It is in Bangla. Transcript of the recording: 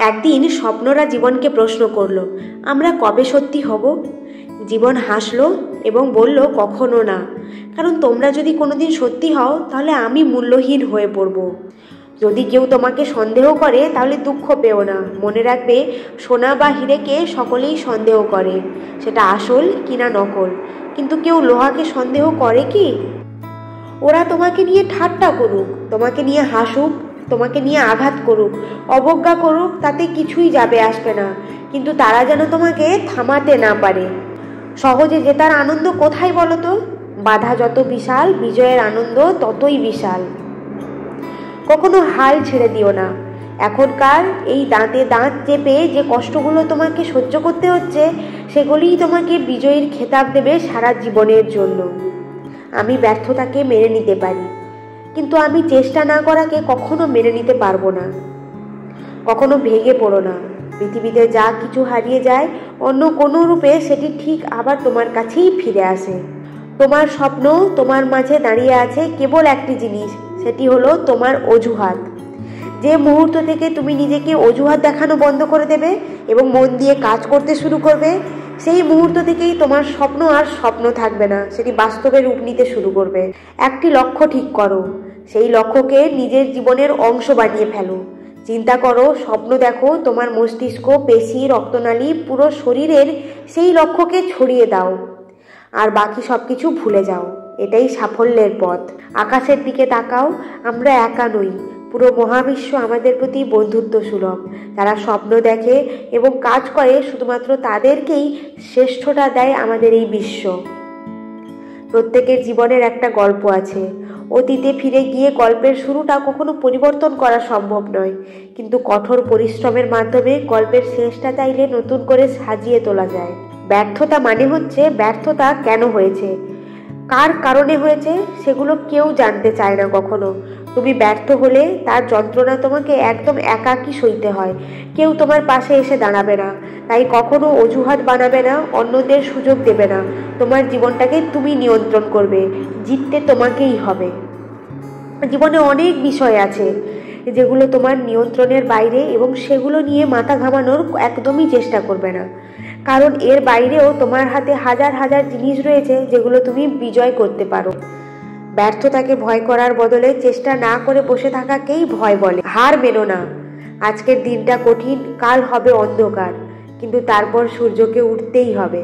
একদিন স্বপ্নরা জীবনকে প্রশ্ন করলো, আমরা কবে সত্যি হব? জীবন হাসলো এবং বলল, কখনো না। কারণ তোমরা যদি কোনোদিন সত্যি হও তাহলে আমি মূল্যহীন হয়ে পড়ব। যদি কেউ তোমাকে সন্দেহ করে তাহলে দুঃখ পেও না। মনে রাখবে, সোনা বা হীরেকে সকলেই সন্দেহ করে, সেটা আসল কিনা নকল। কিন্তু কেউ লোহাকে সন্দেহ করে কি? ওরা তোমাকে নিয়ে ঠাট্টা করুক, তোমাকে নিয়ে হাসুক, তোমাকে নিয়ে আঘাত করুক, অবজ্ঞা করুক, তাতে কিছুই যাবে আসবে না। কিন্তু তারা যেন তোমাকে থামাতে না পারে। সহজে জেতার আনন্দ কোথায় বলো তো? বাধা যত বিশাল, বিজয়ের আনন্দ ততই বিশাল। কখনো হাল ছেড়ে দিও না। এখনকার এই দাঁতে দাঁত চেপে যে কষ্টগুলো তোমাকে সহ্য করতে হচ্ছে, সেগুলিই তোমাকে বিজয়ীর খেতাব দেবে সারা জীবনের জন্য। আমি ব্যর্থতাকে মেনে নিতে পারি, কিন্তু আমি চেষ্টা না করাকে কখনো মেনে নিতে পারবো না। কখনো ভেঙে পড়ো না। পৃথিবীতে যা কিছু হারিয়ে যায়, অন্য কোনো রূপে সেটি ঠিক আবার তোমার কাছেই ফিরে আসে। তোমার স্বপ্ন তোমার মাঝে দাঁড়িয়ে আছে কেবল একটি জিনিস, সেটি হলো তোমার অজুহাত। যে মুহূর্ত থেকে তুমি নিজেকে অজুহাত দেখানো বন্ধ করে দেবে এবং মন দিয়ে কাজ করতে শুরু করবে, সেই মুহূর্ত থেকেই তোমার স্বপ্ন আর স্বপ্ন থাকবে না, সেটি বাস্তবে রূপ নিতে শুরু করবে। একটি লক্ষ্য ঠিক করো, সেই লক্ষ্যকে নিজের জীবনের অংশ বানিয়ে ফেলো। চিন্তা করো, স্বপ্ন দেখো, তোমার মস্তিষ্ক, পেশি, রক্তনালী, পুরো শরীরের সেই লক্ষ্যকে ছড়িয়ে দাও। আর বাকি সব কিছু ভুলে যাও। এটাই সাফল্যের পথ। আকাশের দিকে তাকাও, আমরা একা নই। পুরো মহাবিশ্ব আমাদের প্রতি বন্ধুত্ব সুলভ। যারা স্বপ্ন দেখে এবং কাজ করে, শুধুমাত্র তাদেরকেই শ্রেষ্ঠতা দেয় আমাদের এই বিশ্ব। প্রত্যেকের জীবনের একটা গল্প আছে। অতীতে ফিরে গিয়ে গল্পের শুরুটা কখনো পরিবর্তন করা সম্ভব নয়, কিন্তু কঠোর পরিশ্রমের মাধ্যমে গল্পের শেষটা চাইলে নতুন করে সাজিয়ে তোলা যায়। ব্যর্থতা মানে হচ্ছে ব্যর্থতা কেন হয়েছে, কার কারণে হয়েছে, সেগুলো কেউ জানতে চায় না কখনো। তুমি ব্যর্থ হলে তার যন্ত্রণা তোমাকে একদম একাকী সইতে হয়। কেউ তোমার পাশে এসে দাঁড়াবে না। তাই কখনো অজুহাত বানাবে না, অন্যদের সুযোগ দেবে না। তোমার জীবনটাকে তুমি নিয়ন্ত্রণ করবে। জিততে তোমাকেই হবে। জীবনে অনেক বিষয় আছে যেগুলো তোমার নিয়ন্ত্রণের বাইরে, এবং সেগুলো নিয়ে মাথা ঘামানোর একদমই চেষ্টা করবে না। কারণ এর বাইরেও তোমার হাতে হাজার হাজার জিনিস রয়েছে যেগুলো তুমি বিজয় করতে পারো। ব্যর্থতাকে ভয় করার বদলে চেষ্টা না করে বসে থাকাকেই ভয় বলে। হার মেনো না। আজকের দিনটা কঠিন, কাল হবে অন্ধকার, কিন্তু তারপর সূর্যকে উঠতেই হবে।